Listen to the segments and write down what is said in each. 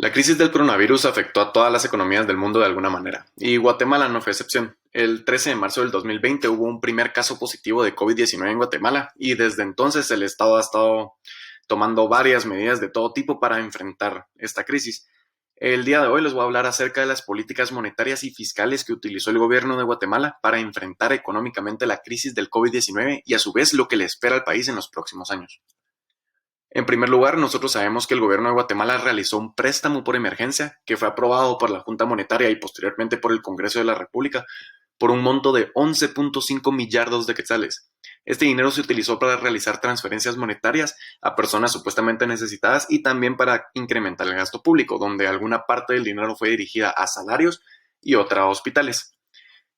La crisis del coronavirus afectó a todas las economías del mundo de alguna manera, y Guatemala no fue excepción. El 13 de marzo del 2020 hubo un primer caso positivo de COVID-19 en Guatemala, y desde entonces el Estado ha estado tomando varias medidas de todo tipo para enfrentar esta crisis. El día de hoy les voy a hablar acerca de las políticas monetarias y fiscales que utilizó el gobierno de Guatemala para enfrentar económicamente la crisis del COVID-19 y a su vez lo que le espera al país en los próximos años. En primer lugar, nosotros sabemos que el gobierno de Guatemala realizó un préstamo por emergencia que fue aprobado por la Junta Monetaria y posteriormente por el Congreso de la República por un monto de 11.5 millardos de quetzales. Este dinero se utilizó para realizar transferencias monetarias a personas supuestamente necesitadas y también para incrementar el gasto público, donde alguna parte del dinero fue dirigida a salarios y otra a hospitales.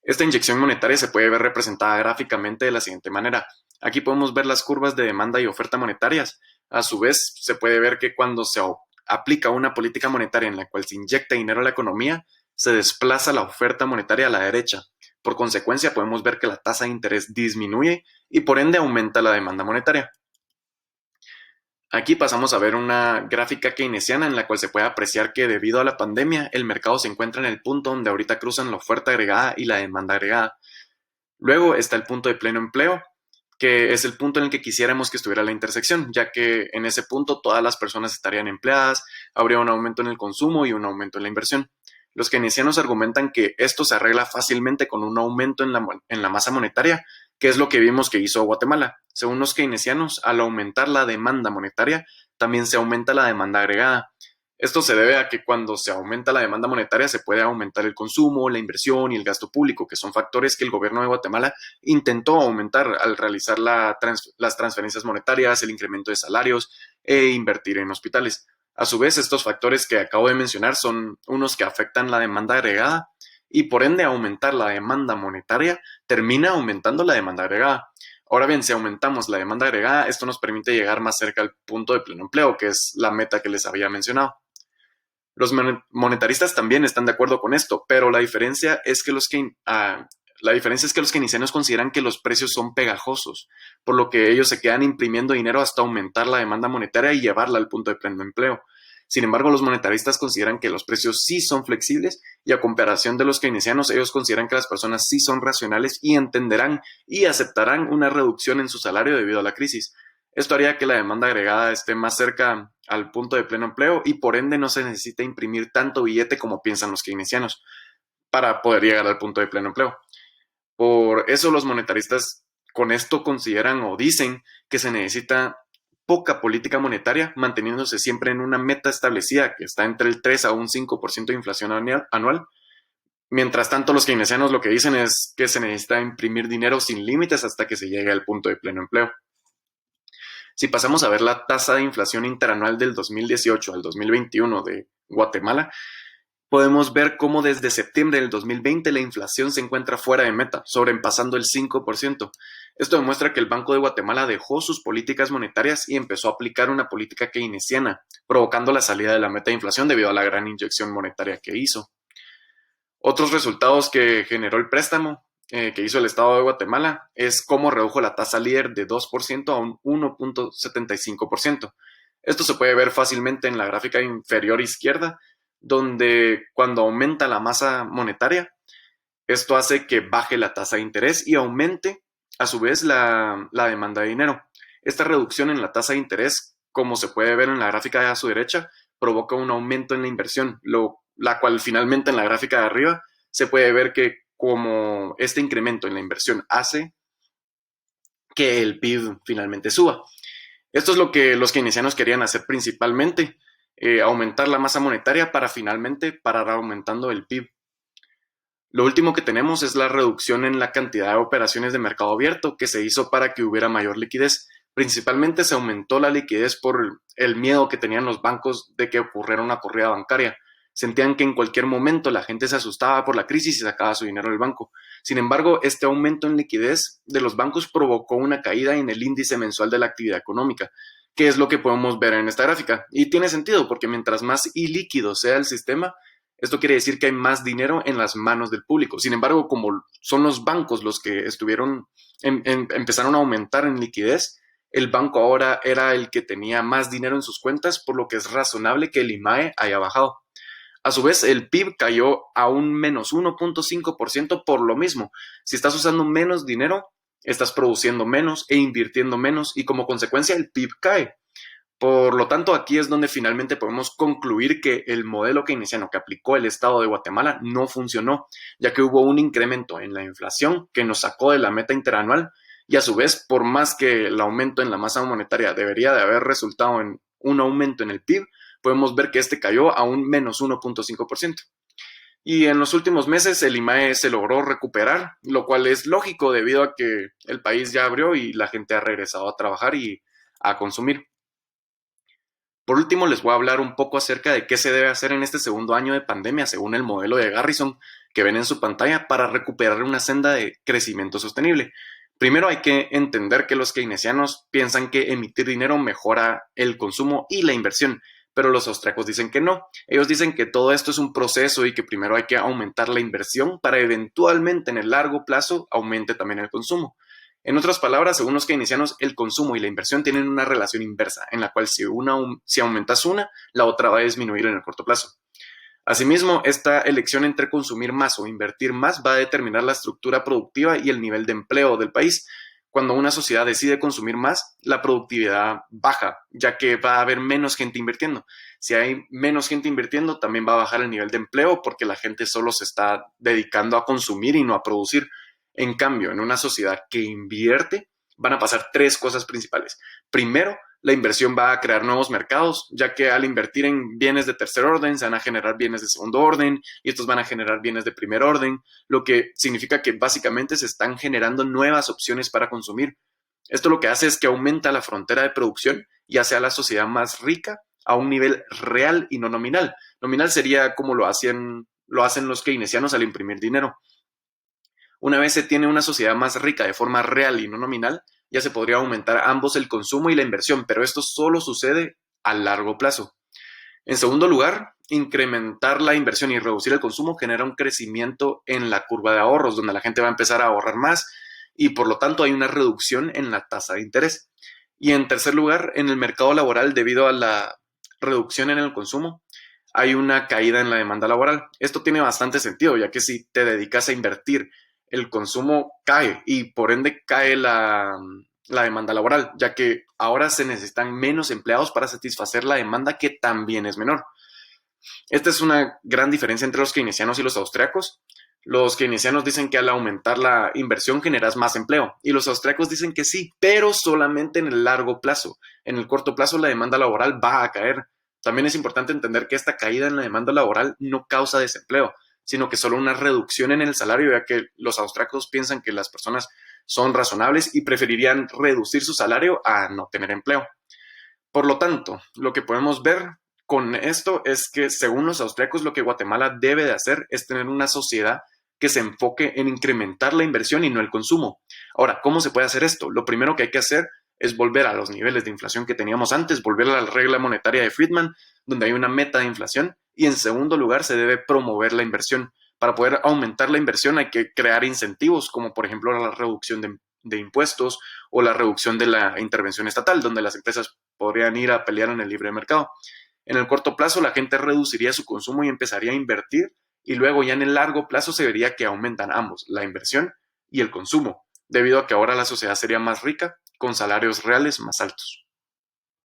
Esta inyección monetaria se puede ver representada gráficamente de la siguiente manera. Aquí podemos ver las curvas de demanda y oferta monetarias. A su vez, se puede ver que cuando se aplica una política monetaria en la cual se inyecta dinero a la economía, se desplaza la oferta monetaria a la derecha. Por consecuencia, podemos ver que la tasa de interés disminuye y por ende aumenta la demanda monetaria. Aquí pasamos a ver una gráfica keynesiana en la cual se puede apreciar que debido a la pandemia el mercado se encuentra en el punto donde ahorita cruzan la oferta agregada y la demanda agregada. Luego está el punto de pleno empleo, que es el punto en el que quisiéramos que estuviera la intersección, ya que en ese punto todas las personas estarían empleadas, habría un aumento en el consumo y un aumento en la inversión. Los keynesianos argumentan que esto se arregla fácilmente con un aumento en la masa monetaria, que es lo que vimos que hizo Guatemala. Según los keynesianos, al aumentar la demanda monetaria, también se aumenta la demanda agregada. Esto se debe a que cuando se aumenta la demanda monetaria se puede aumentar el consumo, la inversión y el gasto público, que son factores que el gobierno de Guatemala intentó aumentar al realizar las transferencias monetarias, el incremento de salarios e invertir en hospitales. A su vez, estos factores que acabo de mencionar son unos que afectan la demanda agregada y por ende aumentar la demanda monetaria termina aumentando la demanda agregada. Ahora bien, si aumentamos la demanda agregada, esto nos permite llegar más cerca al punto de pleno empleo, que es la meta que les había mencionado. Los monetaristas también están de acuerdo con esto, pero la diferencia es que los keynesianos consideran que los precios son pegajosos, por lo que ellos se quedan imprimiendo dinero hasta aumentar la demanda monetaria y llevarla al punto de pleno empleo. Sin embargo, los monetaristas consideran que los precios sí son flexibles y a comparación de los keynesianos, ellos consideran que las personas sí son racionales y entenderán y aceptarán una reducción en su salario debido a la crisis. Esto haría que la demanda agregada esté más cerca al punto de pleno empleo y por ende no se necesita imprimir tanto billete como piensan los keynesianos para poder llegar al punto de pleno empleo. Por eso los monetaristas con esto consideran o dicen que se necesita poca política monetaria, manteniéndose siempre en una meta establecida que está entre el 3 a un 5% de inflación anual. Mientras tanto, los keynesianos lo que dicen es que se necesita imprimir dinero sin límites hasta que se llegue al punto de pleno empleo. Si pasamos a ver la tasa de inflación interanual del 2018 al 2021 de Guatemala, podemos ver cómo desde septiembre del 2020 la inflación se encuentra fuera de meta, sobrepasando el 5%. Esto demuestra que el Banco de Guatemala dejó sus políticas monetarias y empezó a aplicar una política keynesiana, provocando la salida de la meta de inflación debido a la gran inyección monetaria que hizo. Otros resultados que generó el préstamo que hizo el Estado de Guatemala es cómo redujo la tasa líder de 2% a un 1.75%. Esto se puede ver fácilmente en la gráfica inferior izquierda, donde cuando aumenta la masa monetaria, esto hace que baje la tasa de interés y aumente a su vez la demanda de dinero. Esta reducción en la tasa de interés, como se puede ver en la gráfica de a su derecha, provoca un aumento en la inversión, la cual finalmente en la gráfica de arriba se puede ver que como este incremento en la inversión hace que el PIB finalmente suba. Esto es lo que los keynesianos querían hacer principalmente, aumentar la masa monetaria para finalmente parar aumentando el PIB. Lo último que tenemos es la reducción en la cantidad de operaciones de mercado abierto que se hizo para que hubiera mayor liquidez. Principalmente se aumentó la liquidez por el miedo que tenían los bancos de que ocurriera una corrida bancaria. Sentían que en cualquier momento la gente se asustaba por la crisis y sacaba su dinero del banco. Sin embargo, este aumento en liquidez de los bancos provocó una caída en el índice mensual de la actividad económica, que es lo que podemos ver en esta gráfica. Y tiene sentido porque mientras más ilíquido sea el sistema, esto quiere decir que hay más dinero en las manos del público. Sin embargo, como son los bancos los que empezaron a aumentar en liquidez, el banco ahora era el que tenía más dinero en sus cuentas, por lo que es razonable que el IMAE haya bajado. A su vez, el PIB cayó a un menos 1.5% por lo mismo. Si estás usando menos dinero, estás produciendo menos e invirtiendo menos y como consecuencia el PIB cae. Por lo tanto, aquí es donde finalmente podemos concluir que el modelo keynesiano que aplicó el Estado de Guatemala no funcionó, ya que hubo un incremento en la inflación que nos sacó de la meta interanual y a su vez, por más que el aumento en la masa monetaria debería de haber resultado en un aumento en el PIB, podemos ver que este cayó a un menos 1.5%. Y en los últimos meses el IMAE se logró recuperar, lo cual es lógico debido a que el país ya abrió y la gente ha regresado a trabajar y a consumir. Por último, les voy a hablar un poco acerca de qué se debe hacer en este segundo año de pandemia según el modelo de Garrison que ven en su pantalla para recuperar una senda de crecimiento sostenible. Primero hay que entender que los keynesianos piensan que emitir dinero mejora el consumo y la inversión, pero los austriacos dicen que no. Ellos dicen que todo esto es un proceso y que primero hay que aumentar la inversión para eventualmente en el largo plazo aumente también el consumo. En otras palabras, según los keynesianos, el consumo y la inversión tienen una relación inversa, en la cual si aumentas una, la otra va a disminuir en el corto plazo. Asimismo, esta elección entre consumir más o invertir más va a determinar la estructura productiva y el nivel de empleo del país. Cuando una sociedad decide consumir más, la productividad baja, ya que va a haber menos gente invirtiendo. Si hay menos gente invirtiendo, también va a bajar el nivel de empleo porque la gente solo se está dedicando a consumir y no a producir. En cambio, en una sociedad que invierte, van a pasar tres cosas principales. Primero, la inversión va a crear nuevos mercados, ya que al invertir en bienes de tercer orden se van a generar bienes de segundo orden y estos van a generar bienes de primer orden, lo que significa que básicamente se están generando nuevas opciones para consumir. Esto lo que hace es que aumenta la frontera de producción y hace a la sociedad más rica a un nivel real y no nominal. Nominal sería como lo hacen los keynesianos al imprimir dinero. Una vez se tiene una sociedad más rica de forma real y no nominal, ya se podría aumentar ambos el consumo y la inversión, pero esto solo sucede a largo plazo. En segundo lugar, incrementar la inversión y reducir el consumo genera un crecimiento en la curva de ahorros, donde la gente va a empezar a ahorrar más y por lo tanto hay una reducción en la tasa de interés. Y en tercer lugar, en el mercado laboral, debido a la reducción en el consumo, hay una caída en la demanda laboral. Esto tiene bastante sentido, ya que si te dedicas a invertir, el consumo cae y por ende cae la demanda laboral, ya que ahora se necesitan menos empleados para satisfacer la demanda que también es menor. Esta es una gran diferencia entre los keynesianos y los austriacos. Los keynesianos dicen que al aumentar la inversión generas más empleo y los austriacos dicen que sí, pero solamente en el largo plazo. En el corto plazo la demanda laboral va a caer. También es importante entender que esta caída en la demanda laboral no causa desempleo, sino que solo una reducción en el salario, ya que los austriacos piensan que las personas son razonables y preferirían reducir su salario a no tener empleo. Por lo tanto, lo que podemos ver con esto es que, según los austriacos, lo que Guatemala debe de hacer es tener una sociedad que se enfoque en incrementar la inversión y no el consumo. Ahora, ¿cómo se puede hacer esto? Lo primero que hay que hacer es volver a los niveles de inflación que teníamos antes, volver a la regla monetaria de Friedman, donde hay una meta de inflación, y en segundo lugar se debe promover la inversión. Para poder aumentar la inversión hay que crear incentivos, como por ejemplo la reducción de impuestos o la reducción de la intervención estatal, donde las empresas podrían ir a pelear en el libre mercado. En el corto plazo la gente reduciría su consumo y empezaría a invertir y luego ya en el largo plazo se vería que aumentan ambos, la inversión y el consumo, debido a que ahora la sociedad sería más rica con salarios reales más altos.